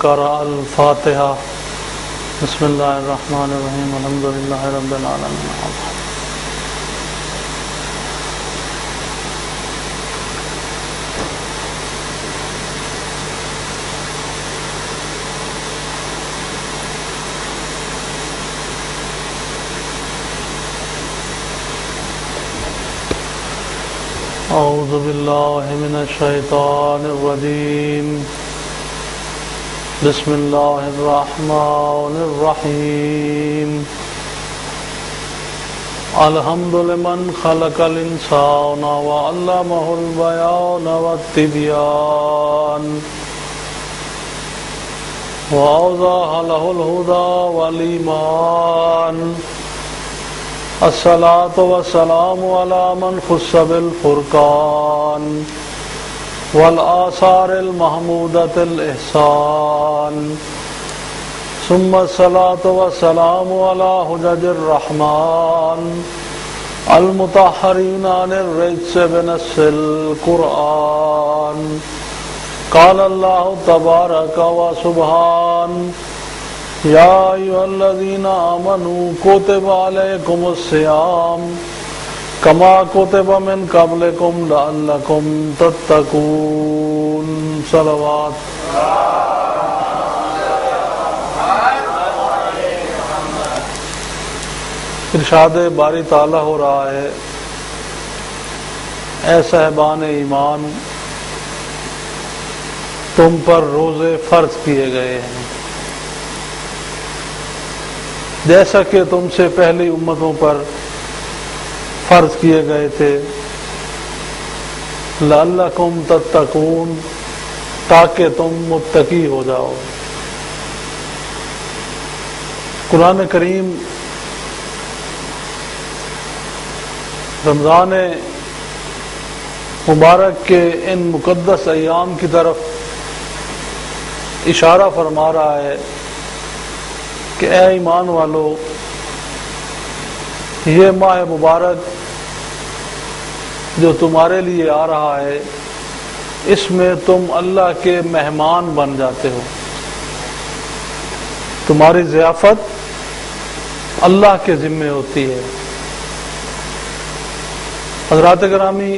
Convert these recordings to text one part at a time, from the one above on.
قرأ الفاتحة بسم الله الرحمن الرحيم الحمد لله رب العالمين. أعوذ بالله من الشيطان الرجيم بسم الله الرحمن الرحيم. الحمد لمن خلق الإنسان وعلمه البيان والتبيان وأوضح له الهدى والإيمان. الصلاة والسلام على من خص بالفرقان والآثار المحمودة الإحسان. ثم الصلاة والسلام على حجج الرحمن المطهرين عن الرجس بنص القرآن. قال الله تبارك وسبحان يا أيها الذين آمنوا كتب عليكم الصيام كما كتب من قبلكم لعلكم تتقون. صلوات. ارشاد باری تعالیٰ ہو رہا ہے اے صاحبان ایمان تم پر روزے فرض کیے گئے ہیں جیسا کہ تم سے پہلی امتوں پر فرض کیے گئے تھے. لعلکم تتقون تاکہ تم متقی ہو جاؤ. قرآن کریم رمضان مبارک کے ان مقدس ایام کی طرف اشارہ فرما رہا ہے کہ اے ایمان والو یہ ماہ مبارک جو تمہارے لیے آ رہا ہے اس میں تم اللہ کے مہمان بن جاتے ہو. تمہاری ضیافت اللہ کے ذمے ہوتی ہے. حضرات گرامی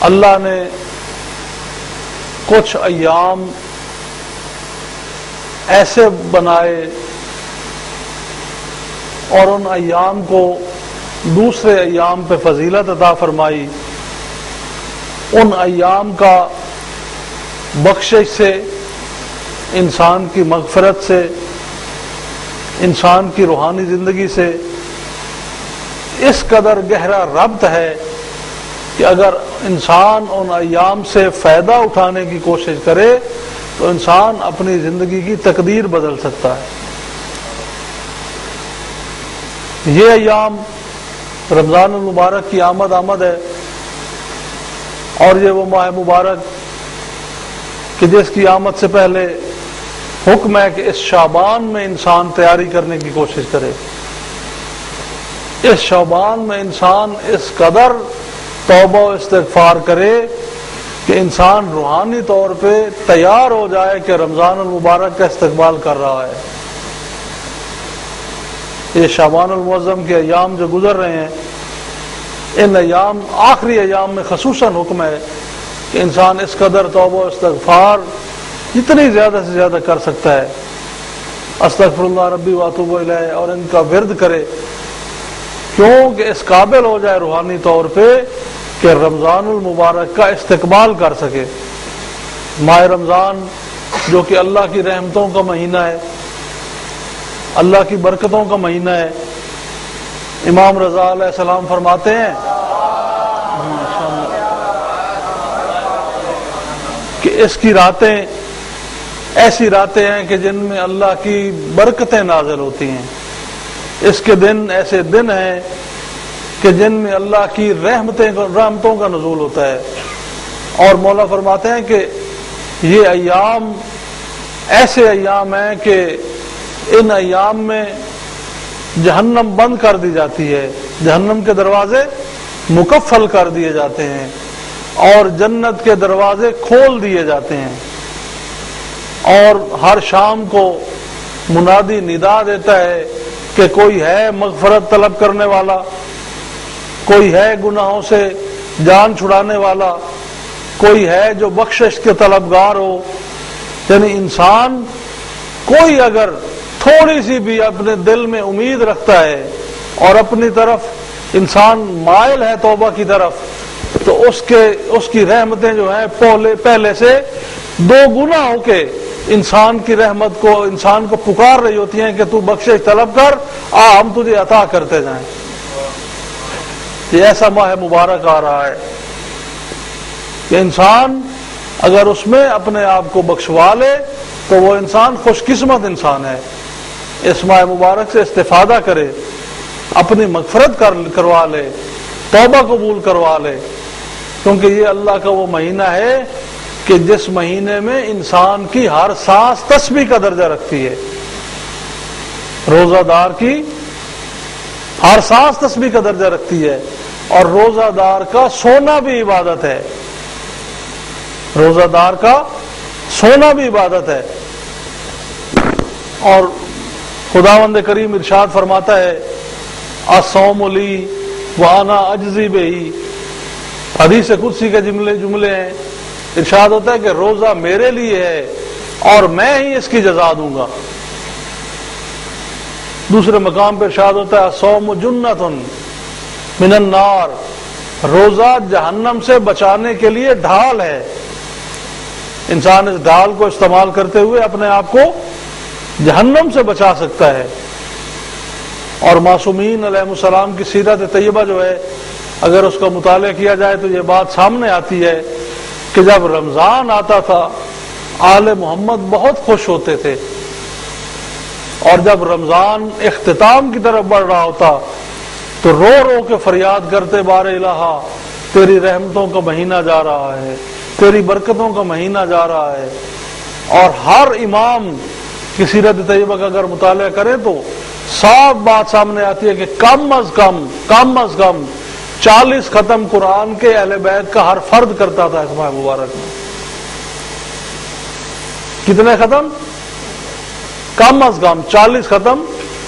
اللہ نے کچھ ایام ایسے بنائے اور ان ایام کو دوسرے ایام پہ فضیلت عطا فرمائی. ان ایام کا بخشش سے انسان کی مغفرت سے انسان کی روحانی زندگی سے اس قدر گہرا ربط ہے کہ اگر انسان ان ایام سے فائدہ اٹھانے کی کوشش کرے تو انسان اپنی زندگی کی تقدیر بدل سکتا ہے. یہ ایام رمضان المبارک کی آمد ہے اور یہ وہ ماہ مبارک کہ جس کی آمد سے پہلے حکم ہے کہ اس شعبان میں انسان تیاری کرنے کی کوشش کرے. اس شعبان میں انسان اس قدر توبہ و استغفار کرے کہ انسان روحانی طور پہ تیار ہو جائے کہ رمضان المبارک کا استقبال کر رہا ہے. یہ شعبان المعظم کے ایام جو گزر رہے ہیں ان ایام آخری ایام میں خصوصاً حکم ہے کہ انسان اس قدر توبہ و استغفار جتنی زیادہ سے زیادہ کر سکتا ہے استغفر اللہ ربی واتوب الیہ اور ان کا ورد کرے کیونکہ اس قابل ہو جائے روحانی طور پہ کہ رمضان المبارک کا استقبال کر سکے. ماہ رمضان جو کہ اللہ کی رحمتوں کا مہینہ ہے اللہ کی برکتوں کا مہینہ ہے. امام رضا علیہ السلام فرماتے ہیں کہ اس کی راتیں ایسی راتیں ہیں کہ جن میں اللہ کی برکتیں نازل ہوتی ہیں. اس کے دن ایسے دن ہیں کہ جن میں اللہ کی رحمتوں کا نزول ہوتا ہے. اور مولا فرماتے ہیں کہ یہ ایام ایسے ایام ہیں کہ ان ایام میں جہنم بند کر دی جاتی ہے, جہنم کے دروازے مکفل کر دیے جاتے ہیں اور جنت کے دروازے کھول دیے جاتے ہیں. اور ہر شام کو منادی ندا دیتا ہے کہ کوئی ہے مغفرت طلب کرنے والا، کوئی ہے گناہوں سے جان چھڑانے والا، کوئی ہے جو بخشش کے طلبگار ہو. یعنی انسان کوئی اگر تھوڑی سی بھی اپنے دل میں امید رکھتا ہے اور اپنی طرف انسان مائل ہے توبہ کی طرف، تو اس کی رحمتیں جو ہیں پہلے سے دو گنا ہو کے انسان کی رحمت کو، انسان کو پکار رہی ہوتی ہیں کہ تو بخشش طلب کر، ہم تجھے عطا کرتے جائیں. یہ ایسا ماہ مبارک آ رہا ہے کہ انسان اگر اس میں اپنے آپ کو بخشوا لے تو وہ انسان خوش قسمت انسان ہے. اس ماہ مبارک سے استفادہ کرے، اپنی مغفرت کروا لے، توبہ قبول کروا لے، کیونکہ یہ اللہ کا وہ مہینہ ہے کہ جس مہینے میں انسان کی ہر سانس تسبیح کا درجہ رکھتی ہے. روزہ دار کی ہر سانس تسبیح کا درجہ رکھتی ہے، اور روزہ دار کا سونا بھی عبادت ہے. روزہ دار کا سونا بھی عبادت ہے. اور خداوند کریم ارشاد فرماتا ہے الصوم لی وانا اجزی بہی. حدیث قدسی کے جملے ہیں. ارشاد ہوتا ہے کہ روزہ میرے لیے ہے اور میں ہی اس کی جزا دوں گا. دوسرے مقام پر ارشاد ہوتا ہے الصوم جنۃ من النار. روزہ جہنم سے بچانے کے لیے ڈھال ہے. انسان اس ڈھال کو استعمال کرتے ہوئے اپنے آپ کو جہنم سے بچا سکتا ہے. اور معصومین علیہ السلام کی سیرت طیبہ جو ہے، اگر اس کا مطالعہ کیا جائے تو یہ بات سامنے آتی ہے کہ جب رمضان آتا تھا آل محمد بہت خوش ہوتے تھے، اور جب رمضان اختتام کی طرف بڑھ رہا ہوتا تو رو رو کے فریاد کرتے بار الہ تیری رحمتوں کا مہینہ جا رہا ہے، تیری برکتوں کا مہینہ جا رہا ہے. اور ہر امام کی سیرت طیبہ کا اگر مطالعہ کریں تو صاف بات سامنے آتی ہے کہ کم از کم 40 ختم قرآن کے اہل بیت کا ہر فرد کرتا تھا اس ماہ مبارک میں. کتنے ختم؟ کم از کم 40 ختم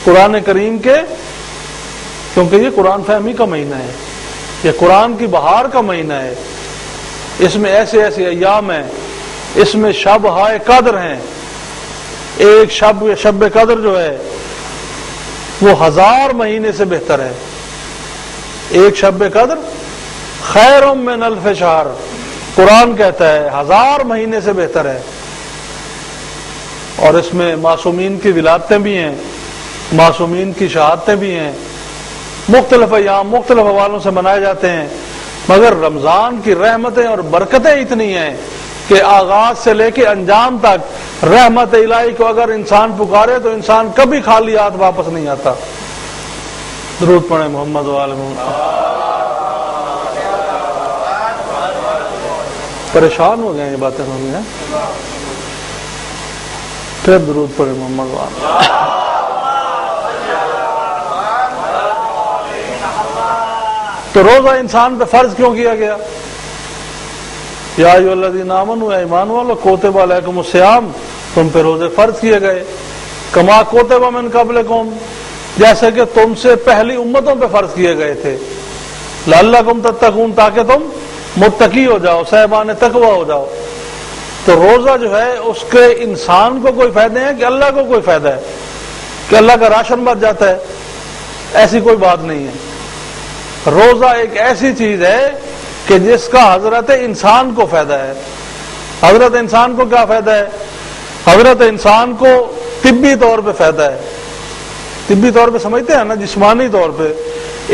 قرآن کریم کے، کیونکہ یہ قرآن فہمی کا مہینہ ہے، یہ قرآن کی بہار کا مہینہ ہے. اس میں ایسے ایام ہیں، اس میں شب ہائے قدر ہیں. ایک شب قدر جو ہے وہ 1000 مہینے سے بہتر ہے. ایک شب قدر خیر من الف شہر، قرآن کہتا ہے 1000 مہینے سے بہتر ہے. اور اس میں معصومین کی ولادتیں بھی ہیں، معصومین کی شہادتیں بھی ہیں. مختلف ایام مختلف حوالوں سے منائے جاتے ہیں، مگر رمضان کی رحمتیں اور برکتیں اتنی ہیں کہ آغاز سے لے کے انجام تک رحمت الہی کو اگر انسان پکارے تو انسان کبھی خالی ہاتھ واپس نہیں آتا. درود پڑھیں محمد و آل محمد. پریشان ہو گئے یہ باتیں سنیں، پھر درود پڑھیں محمد و آل. تو روزہ انسان پہ فرض کیوں کیا گیا؟ یا ایھا الذین آمنوا، ایمان والو، کتب علیکم الصیام، تم پہ روزے فرض کیے گئے. کما کتب من قبلکم، جیسے کہ تم سے پہلی امتوں پہ فرض کیے گئے تھے. لعلکم تتقون، تاکہ تم متقی ہو جاؤ، صاحبان تقوی ہو جاؤ. تو روزہ جو ہے اس کے انسان کو کوئی فائدے ہیں کہ اللہ کو کوئی فائدہ ہے کہ اللہ کا راشن بچ جاتا ہے؟ ایسی کوئی بات نہیں ہے. روزہ ایک ایسی چیز ہے کہ جس کا حضرت انسان کو فائدہ ہے. حضرت انسان کو کیا فائدہ ہے؟ حضرت انسان کو طبی طور پہ فائدہ ہے. طبی طور پہ سمجھتے ہیں نا، جسمانی طور پہ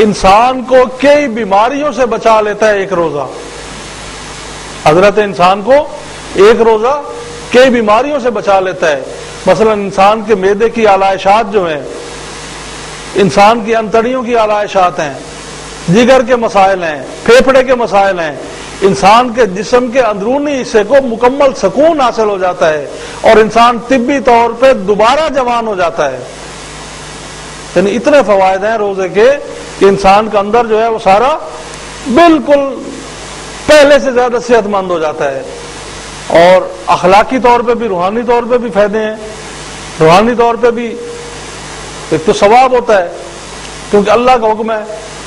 انسان کو کئی بیماریوں سے بچا لیتا ہے ایک روزہ. حضرت انسان کو ایک روزہ کئی بیماریوں سے بچا لیتا ہے. مثلا انسان کے معدے کی علائشات جو ہیں، انسان کی انتڑیوں کی علائشات ہیں، جگر کے مسائل ہیں، پھیپھڑے کے مسائل ہیں، انسان کے جسم کے اندرونی حصے کو مکمل سکون حاصل ہو جاتا ہے اور انسان طبی طور پہ دوبارہ جوان ہو جاتا ہے. یعنی اتنے فوائد ہیں روزے کے کہ انسان کا اندر جو ہے وہ سارا بالکل پہلے سے زیادہ صحت مند ہو جاتا ہے. اور اخلاقی طور پہ بھی روحانی طور پہ بھی فائدے ہیں. روحانی طور پہ بھی ایک تو ثواب ہوتا ہے کیونکہ اللہ کا حکم ہے.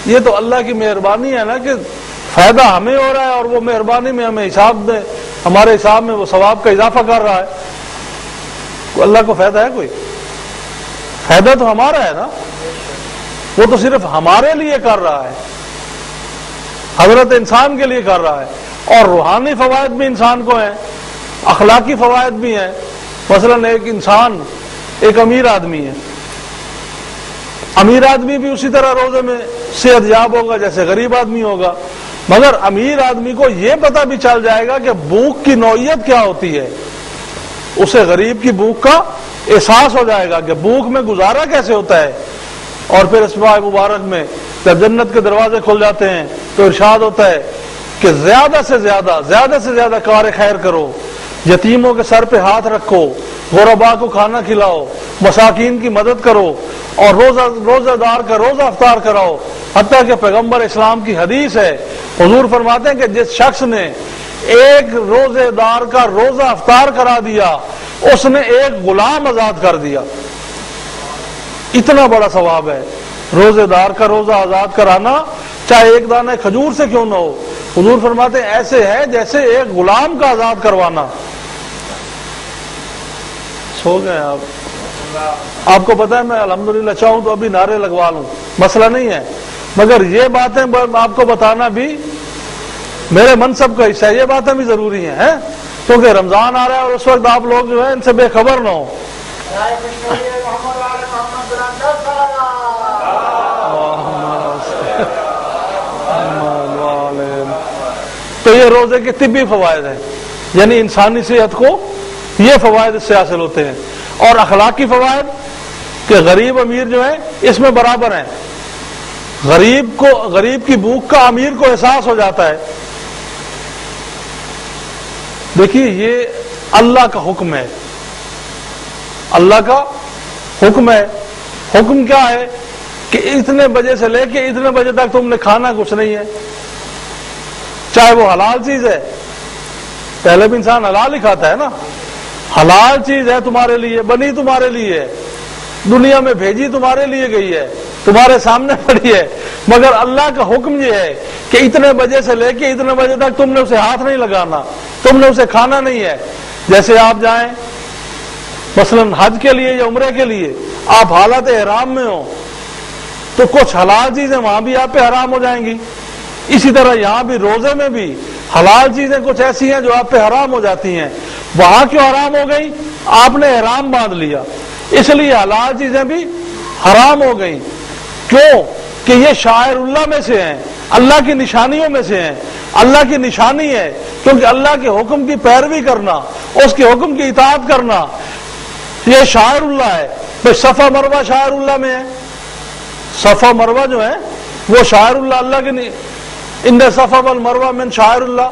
یہ تو اللہ کی مہربانی ہے نا کہ فائدہ ہمیں ہو رہا ہے اور وہ مہربانی میں ہمیں حساب دے، ہمارے حساب میں وہ ثواب کا اضافہ کر رہا ہے. اللہ کو فائدہ ہے کوئی؟ فائدہ تو ہمارا ہے نا، وہ تو صرف ہمارے لیے کر رہا ہے، حضرت انسان کے لیے کر رہا ہے. اور روحانی فوائد بھی انسان کو ہیں، اخلاقی فوائد بھی ہیں. مثلا ایک انسان ایک امیر آدمی ہے، امیر آدمی بھی اسی طرح روزے میں صحت یاب ہوگا جیسے غریب آدمی ہوگا، مگر امیر آدمی کو یہ پتہ بھی چل جائے گا کہ بھوک کی نوعیت کیا ہوتی ہے. اسے غریب کی بھوک کا احساس ہو جائے گا کہ بھوک میں گزارا کیسے ہوتا ہے. اور پھر اس ماہ مبارک میں جب جنت کے دروازے کھل جاتے ہیں تو ارشاد ہوتا ہے کہ زیادہ سے زیادہ کار خیر کرو، یتیموں کے سر پہ ہاتھ رکھو، غرباء کو کھانا کھلاؤ، مساکین کی مدد کرو، اور روزہ دار کا روزہ افطار کراؤ. حتیٰ کہ پیغمبر اسلام کی حدیث ہے، حضور فرماتے ہیں کہ جس شخص نے ایک روزے دار کا روزہ افطار کرا دیا اس نے ایک غلام آزاد کر دیا. اتنا بڑا ثواب ہے روزے دار کا روزہ آزاد کرانا، چاہے ایک دانہ کھجور سے کیوں نہ ہو. حضور فرماتے ہیں ایسے ہے جیسے ایک غلام کا آزاد کروانا. سو گئے آپ کو پتا ہے میں الحمدللہ چاہوں تو ابھی نعرے لگوا لوں، مسئلہ نہیں ہے، مگر یہ باتیں آپ کو بتانا بھی میرے منصب کا حصہ ہے. یہ باتیں بھی ضروری ہیں کیونکہ رمضان آ رہا ہے اور اس وقت آپ لوگ جو ہے ان سے بے خبر نہ ہو. تو یہ روزے کے طبی فوائد ہیں، یعنی انسانی صحت کو یہ فوائد اس سے حاصل ہوتے ہیں. اور اخلاقی فوائد کہ غریب امیر جو ہے اس میں برابر ہیں. غریب کی بھوک کا امیر کو احساس ہو جاتا ہے. دیکھیے یہ اللہ کا حکم ہے، اللہ کا حکم ہے. حکم کیا ہے کہ اتنے بجے سے لے کے اتنے بجے تک تم نے کھانا کچھ نہیں ہے، چاہے وہ حلال چیز ہے. پہلے بھی انسان حلال ہی کھاتا ہے نا، حلال چیز ہے تمہارے لیے، بنی تمہارے لیے ہے، دنیا میں بھیجی تمہارے لیے گئی ہے، تمہارے سامنے پڑی ہے. مگر اللہ کا حکم یہ ہے کہ اتنے بجے سے لے کے اتنے بجے تک تم نے اسے ہاتھ نہیں لگانا، تم نے اسے کھانا نہیں ہے. جیسے آپ جائیں مثلا حج کے لیے یا عمرے کے لیے، آپ حالت احرام میں ہو تو کچھ حلال چیزیں وہاں بھی آپ پہ حرام ہو جائیں گی. اسی طرح یہاں بھی روزے میں بھی حلال چیزیں کچھ ایسی ہیں جو آپ پہ حرام ہو جاتی ہیں. وہاں کیوں حرام ہو گئی؟ آپ نے احرام باندھ لیا، اس لیے حلال چیزیں بھی حرام ہو گئی. کیوں کہ یہ شاعر اللہ میں سے ہیں، اللہ کی نشانیوں میں سے ہیں. اللہ کی نشانی ہے کیونکہ اللہ کے حکم کی پیروی کرنا، اس کے حکم کی اطاعت کرنا یہ شاعر اللہ ہے. بھائی صفا مروہ شاعر اللہ میں ہے، صفا مروہ جو ہے وہ شاعر اللہ کی ان صفا والمروہ من شاعر اللہ.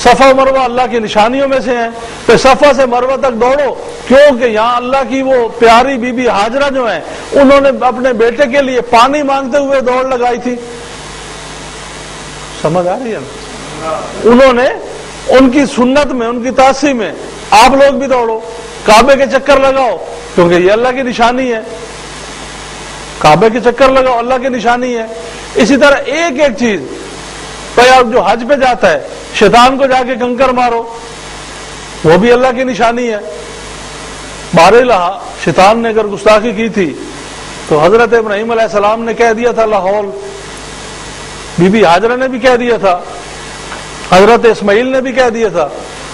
صفا و مروہ اللہ کی نشانیوں میں سے ہیں. پھر صفا سے مروہ تک دوڑو کیونکہ یہاں اللہ کی وہ پیاری بی بی ہاجرہ جو ہیں انہوں نے اپنے بیٹے کے لیے پانی مانگتے ہوئے دوڑ لگائی تھی. سمجھ آ رہی ہے نا؟ انہوں نے ان کی سنت میں، ان کی تاثیر میں آپ لوگ بھی دوڑو، کعبے کے چکر لگاؤ کیونکہ یہ اللہ کی نشانی ہے. کعبے کے چکر لگاؤ، اللہ کی نشانی ہے. اسی طرح ایک ایک چیز، بھائی آپ جو حج پہ جاتا ہے شیطان کو جا کے کنکر مارو، وہ بھی اللہ کی نشانی ہے. بہرحال شیطان نے اگر گستاخی کی تھی تو حضرت ابراہیم علیہ السلام نے کہہ دیا تھا لاہور، بی بی ہاجرہ نے بھی کہہ دیا تھا، حضرت اسماعیل نے بھی کہہ دیا تھا.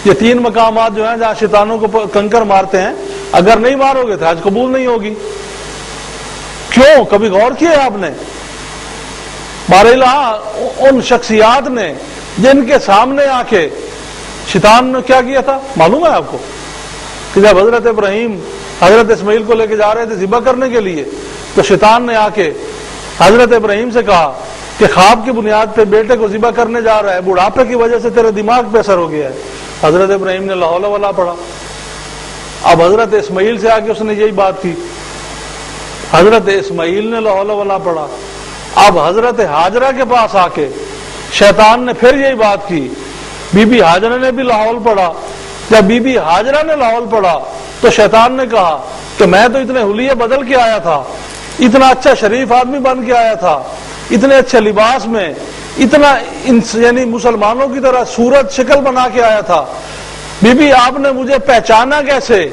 یہ تین مقامات جو ہیں جہاں شیطانوں کو کنکر مارتے ہیں، اگر نہیں مارو گے تو حج قبول نہیں ہوگی. کیوں؟ کبھی غور کیا آپ نے؟ بہرحال ان شخصیات نے جن کے سامنے آ کے شیطان نے کیا کیا تھا معلوم ہے آپ کو کہ جب حضرت ابراہیم حضرت اسماعیل کو لے کے جا رہے تھے ذبح کرنے کے لیے تو شیطان نے آ کے حضرت ابراہیم سے کہا کہ خواب کی بنیاد پہ بیٹے کو ذبح کرنے جا رہا ہے، بڑھاپے کی وجہ سے تیرے دماغ پہ اثر ہو گیا ہے. حضرت ابراہیم نے لا حول ولا پڑھا. اب حضرت اسماعیل سے آ کے اس نے یہی بات کی، حضرت اسماعیل نے لا حول ولا پڑھا. اب حضرت ہاجرہ کے پاس آ کے شیطان نے پھر یہی بات کی، بی بی ہاجرہ نے بھی لا حول پڑھا. جب بی بی ہاجرہ نے لاہور پڑھا تو شیطان نے کہا کہ میں تو اتنے حلیے بدل کے آیا تھا، اتنا اچھا شریف آدمی بن کے آیا تھا، اتنے اچھے لباس میں، اتنا یعنی مسلمانوں کی طرح صورت شکل بنا کے آیا تھا، بی بی آپ نے مجھے پہچانا کیسے؟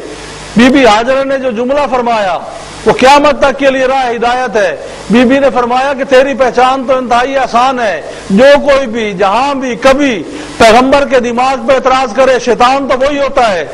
بی بی ہاجرہ نے جو جملہ فرمایا وہ قیامت تک کے لیے راہ ہدایت ہے۔ بی بی نے فرمایا کہ تیری پہچان تو انتہائی آسان ہے، جو کوئی بھی جہاں بھی کبھی پیغمبر کے دماغ پہ اعتراض کرے شیطان تو وہی ہوتا ہے۔